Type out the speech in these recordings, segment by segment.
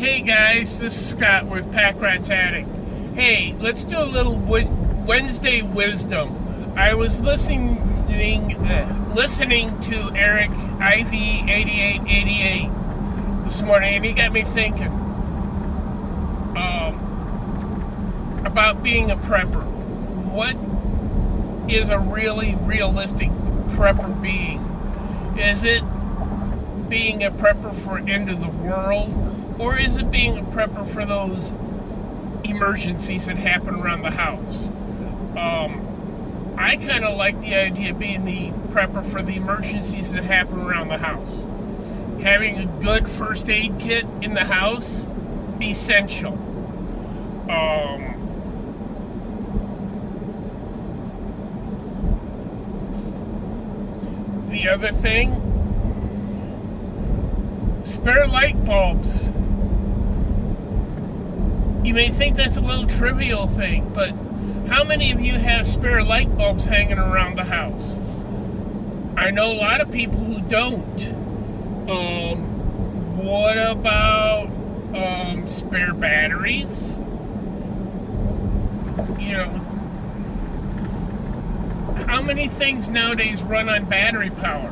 Hey guys, this is Scott with Pack Rat's Attic. Hey, let's do a little Wednesday wisdom. I was listening to Eric IV 8888 this morning, and he got me thinking about being a prepper. What is a really realistic prepper being? Is it being a prepper for end of the world, or is it being a prepper for those emergencies that happen around the house? I kind of like the idea of being the prepper for the emergencies that happen around the house. Having a good first aid kit in the house, essential. The other thing, spare light bulbs. You may think that's a little trivial thing, but how many of you have spare light bulbs hanging around the house? I know a lot of people who don't. What about spare batteries? You know, how many things nowadays run on battery power?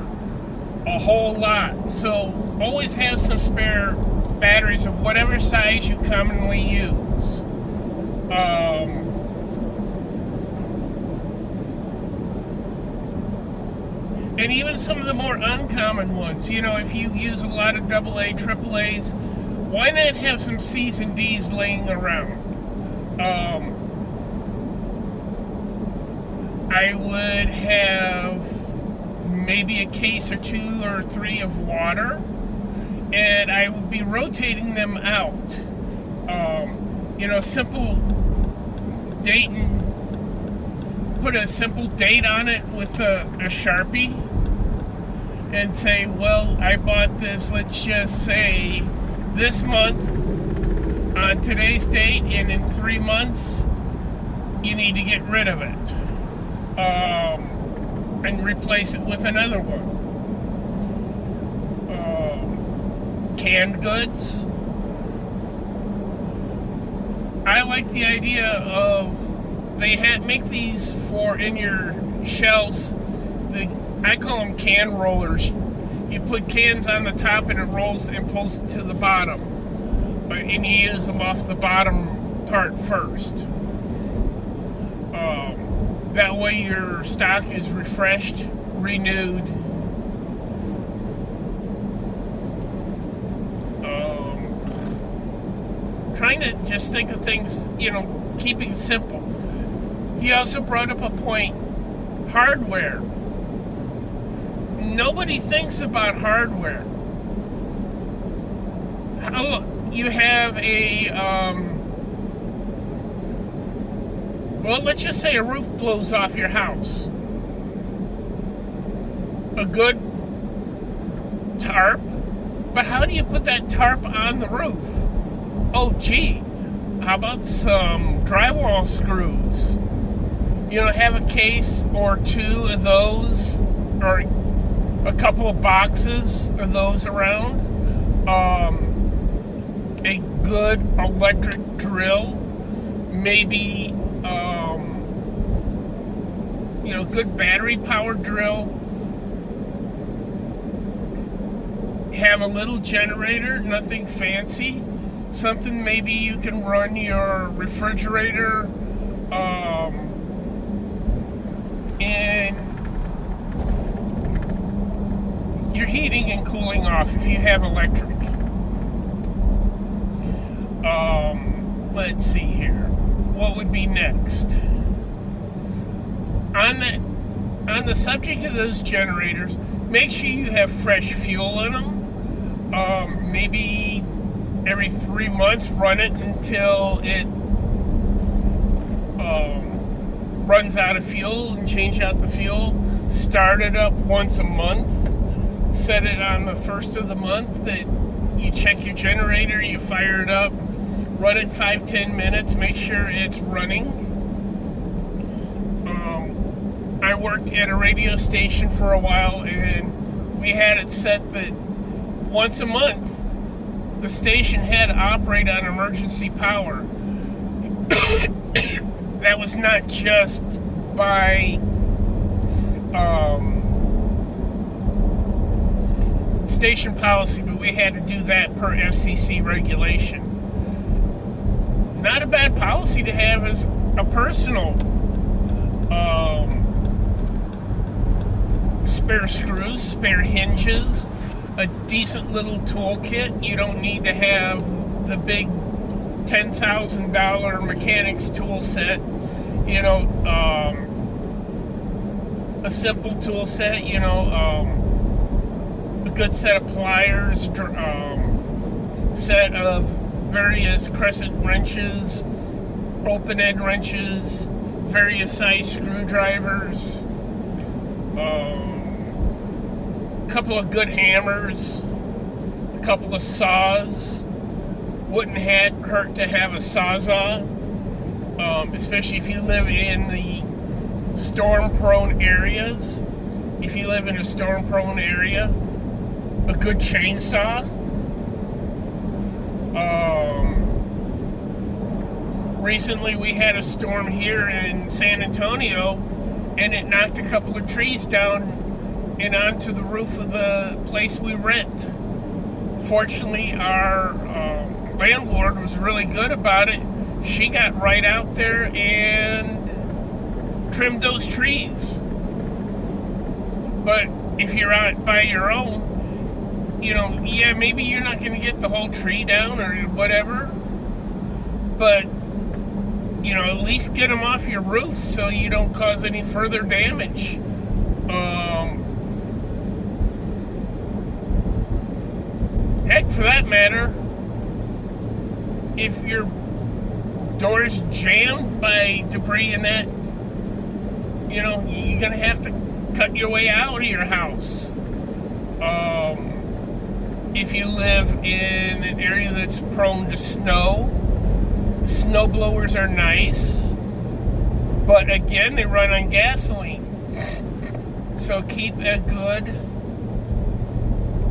A whole lot. So always have some spare batteries of whatever size you commonly use. And even some of the more uncommon ones. You know, if you use a lot of AA, AAAs, why not have some C's and D's laying around? I would have maybe a case or 2 or 3 of water, and I would be rotating them out. Simple date, and put a simple date on it with a Sharpie and say, well, I bought this, let's just say, this month on today's date, and in 3 months you need to get rid of it. And replace it with another one. Canned goods. I like the idea of make these for in your shelves. I call them can rollers. You put cans on the top and it rolls and pulls to the bottom, and you use them off the bottom part first. That way your stock is refreshed, renewed. Trying to just think of things, keeping it simple. He also brought up a point, hardware. Nobody thinks about hardware. You have let's just say a roof blows off your house. A good tarp, but how do you put that tarp on the roof? Oh gee, how about some drywall screws? Have a case or 2 of those, or a couple of boxes of those around. A good electric drill, maybe good battery powered drill. Have a little generator, nothing fancy. Something maybe you can run your refrigerator and your heating and cooling off if you have electric. Let's see here. What would be next? On the subject of those generators, make sure you have fresh fuel in them. Maybe every 3 months, run it until it runs out of fuel, and change out the fuel. Start it up once a month. Set it on the first of the month that you check your generator, you fire it up, run it 5-10 minutes, make sure it's running. I worked at a radio station for a while, and we had it set that once a month the station had to operate on emergency power. That was not just by station policy, but we had to do that per FCC regulation. Not a bad policy to have as a personal spare screws, spare hinges, a decent little toolkit. You don't need to have the big $10,000 mechanics tool set. You know, a simple tool set. You know, a good set of pliers, set of various crescent wrenches, open end wrenches, various size screwdrivers, a couple of good hammers, a couple of saws. Wouldn't hurt to have a sawzall, especially if you live in the storm-prone areas. If you live in a storm-prone area, a good chainsaw. Recently we had a storm here in San Antonio, and it knocked a couple of trees down and onto the roof of the place we rent. Fortunately, our landlord was really good about it. She got right out there and trimmed those trees. But if you're out by your own, you know, yeah, maybe you're not going to get the whole tree down or whatever, but, you know, at least get them off your roof so you don't cause any further damage. Heck, for that matter, if your door's jammed by debris and that, you know, you're going to have to cut your way out of your house. If you live in an area that's prone to snow, snow blowers are nice, but again, they run on gasoline. So keep a good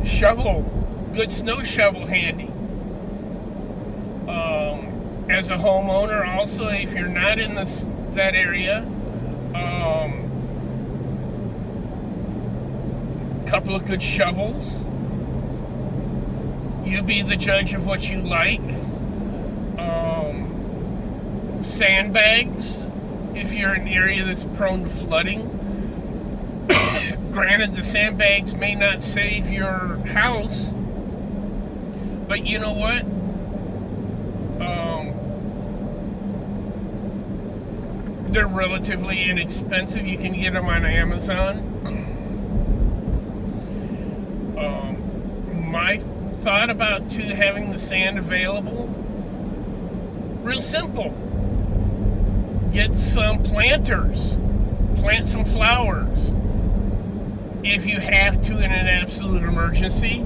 snow shovel handy. As a homeowner, also, if you're not in that area, couple of good shovels. You be the judge of what you like. Sandbags, if you're in an area that's prone to flooding. Granted, the sandbags may not save your house, but you know what? They're relatively inexpensive. You can get them on Amazon. My thought about having the sand available, real simple. Get some planters. Plant some flowers. If you have to in an absolute emergency,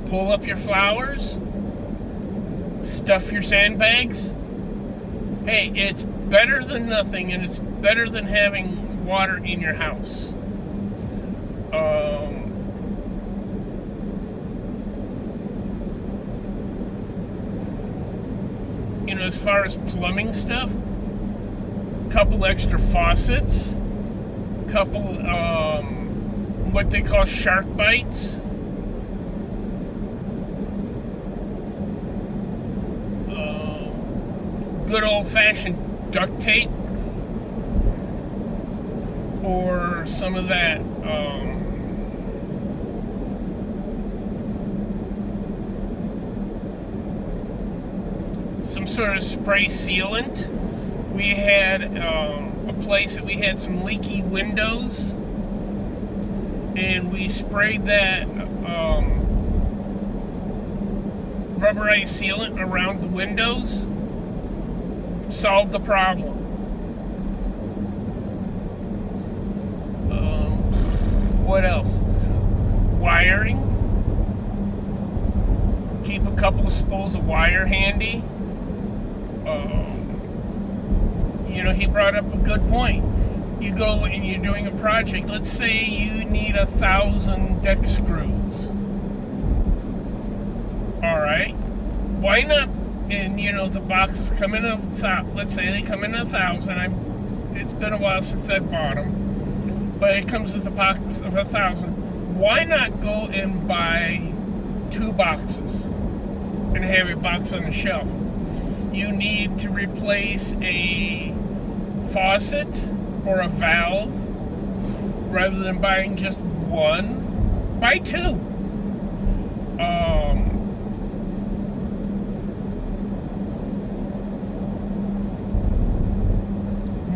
pull up your flowers, stuff your sandbags. Hey, it's better than nothing, and it's better than having water in your house. You know, as far as plumbing stuff, couple extra faucets, couple what they call shark bites. Good old-fashioned duct tape, or some of that some sort of spray sealant. We had a place that we had some leaky windows, and we sprayed that rubberized sealant around the windows. Solved the problem. What else? Wiring. Keep a couple of spools of wire handy. You know, he brought up a good point. You go and you're doing a project. Let's say you need 1,000 deck screws. All right. Why not? And the boxes come in let's say they come in 1,000. It's been a while since I bought them, but it comes with a box of 1,000. Why not go and buy 2 boxes and have a box on the shelf? You need to replace a faucet or a valve. Rather than buying just one, buy 2.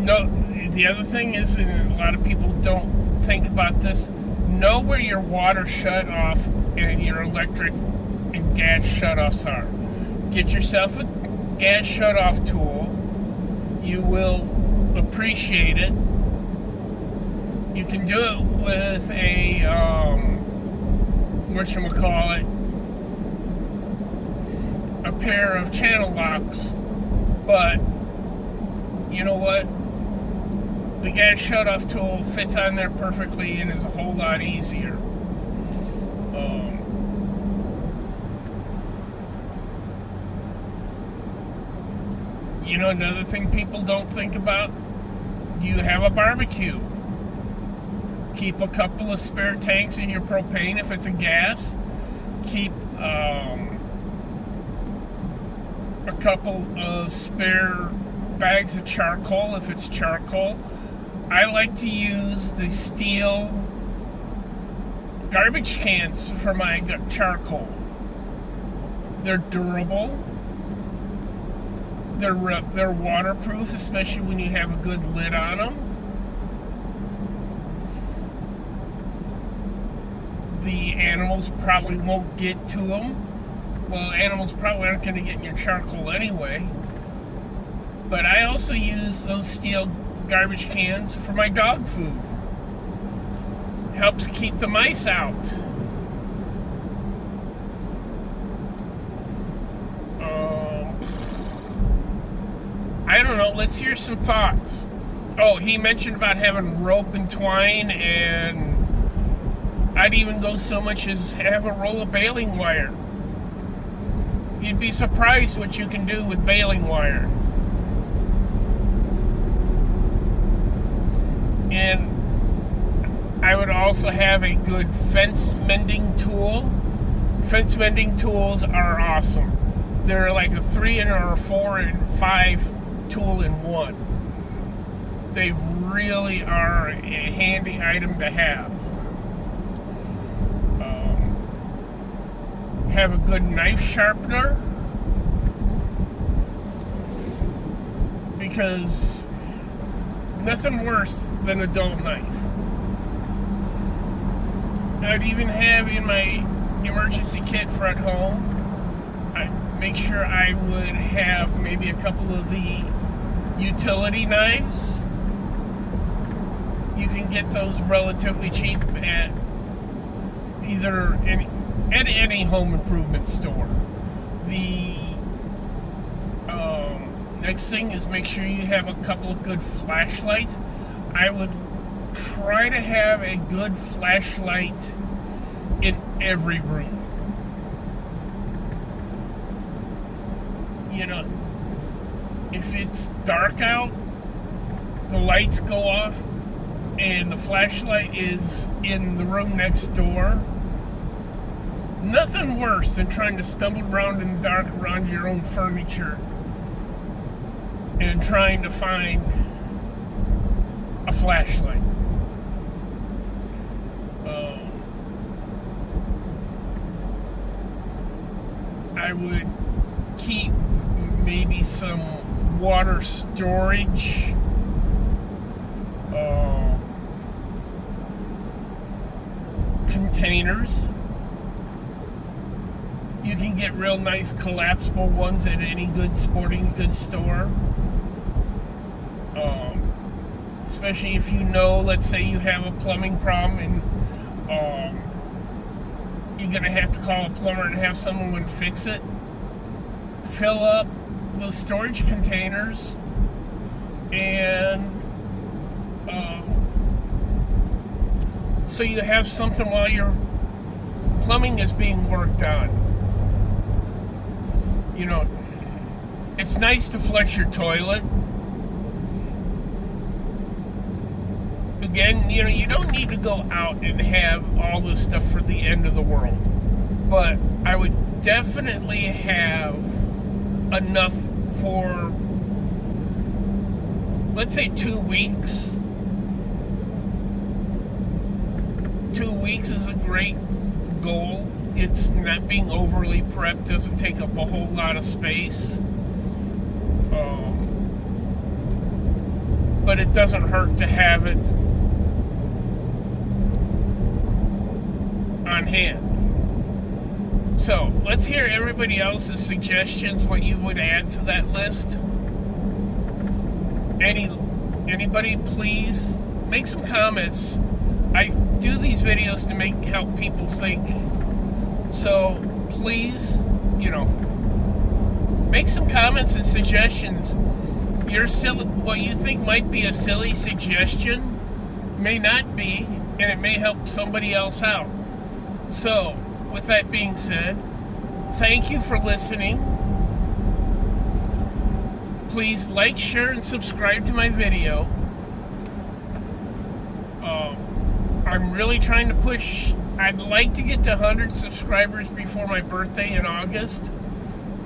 No, the other thing is, and a lot of people don't think about this, know where your water shut off and your electric and gas shutoffs are. Get yourself a gas shutoff tool. You will appreciate it. You can do it with a a pair of channel locks, but you know what? The gas shutoff tool fits on there perfectly and is a whole lot easier. Another thing people don't think about, you have a barbecue. Keep a couple of spare tanks in your propane if it's a gas. Keep a couple of spare bags of charcoal if it's charcoal. I like to use the steel garbage cans for my charcoal. They're durable. They're waterproof, especially when you have a good lid on them. The animals probably won't get to them. Well, animals probably aren't going to get in your charcoal anyway. But I also use those steel garbage cans for my dog food. Helps keep the mice out. I don't know, let's hear some thoughts. Oh, he mentioned about having rope and twine, and I'd even go so much as have a roll of baling wire. You'd be surprised what you can do with baling wire. And I would also have a good fence mending tool. Fence mending tools are awesome. They're like a 3 and or a 4 and 5 tool in one. They really are a handy item to have. Have a good knife sharpener, because nothing worse than a dull knife. I'd even have in my emergency kit for at home, I'd make sure I would have maybe a couple of the utility knives. You can get those relatively cheap at any home improvement store. The next thing is make sure you have a couple of good flashlights. I would try to have a good flashlight in every room. If it's dark out, the lights go off, and the flashlight is in the room next door. Nothing worse than trying to stumble around in the dark around your own furniture and trying to find a flashlight. I would keep maybe some water storage, containers. You can get real nice collapsible ones at any good sporting goods store. Especially if let's say you have a plumbing problem and you're going to have to call a plumber and have someone fix it. Fill up those storage containers and so you have something while your plumbing is being worked on. You know, it's nice to flush your toilet. Again, you know, you don't need to go out and have all this stuff for the end of the world. But I would definitely have enough for, let's say, 2 weeks. 2 weeks is a great goal. It's not being overly prepped, doesn't take up a whole lot of space. But it doesn't hurt to have it on hand. So let's hear everybody else's suggestions, what you would add to that list. Anybody, please make some comments. I do these videos to help people think. So please, you know, make some comments and suggestions. What you think might be a silly suggestion may not be, and it may help somebody else out. So, with that being said, thank you for listening. Please like, share, and subscribe to my video. I'm really trying to push. I'd like to get to 100 subscribers before my birthday in August.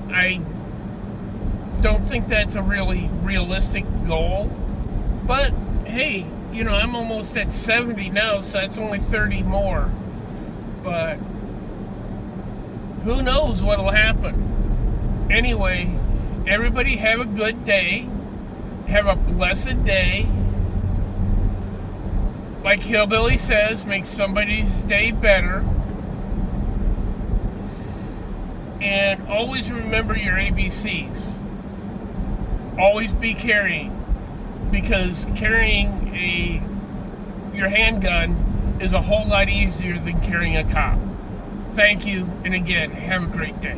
I don't think that's a really realistic goal. But, hey, you know, I'm almost at 70 now, so that's only 30 more. But who knows what'll happen. Anyway, everybody have a good day. Have a blessed day. Like Hillbilly says, make somebody's day better. And always remember your ABCs. Always be carrying. Because carrying your handgun is a whole lot easier than carrying a cop. Thank you, and again, have a great day.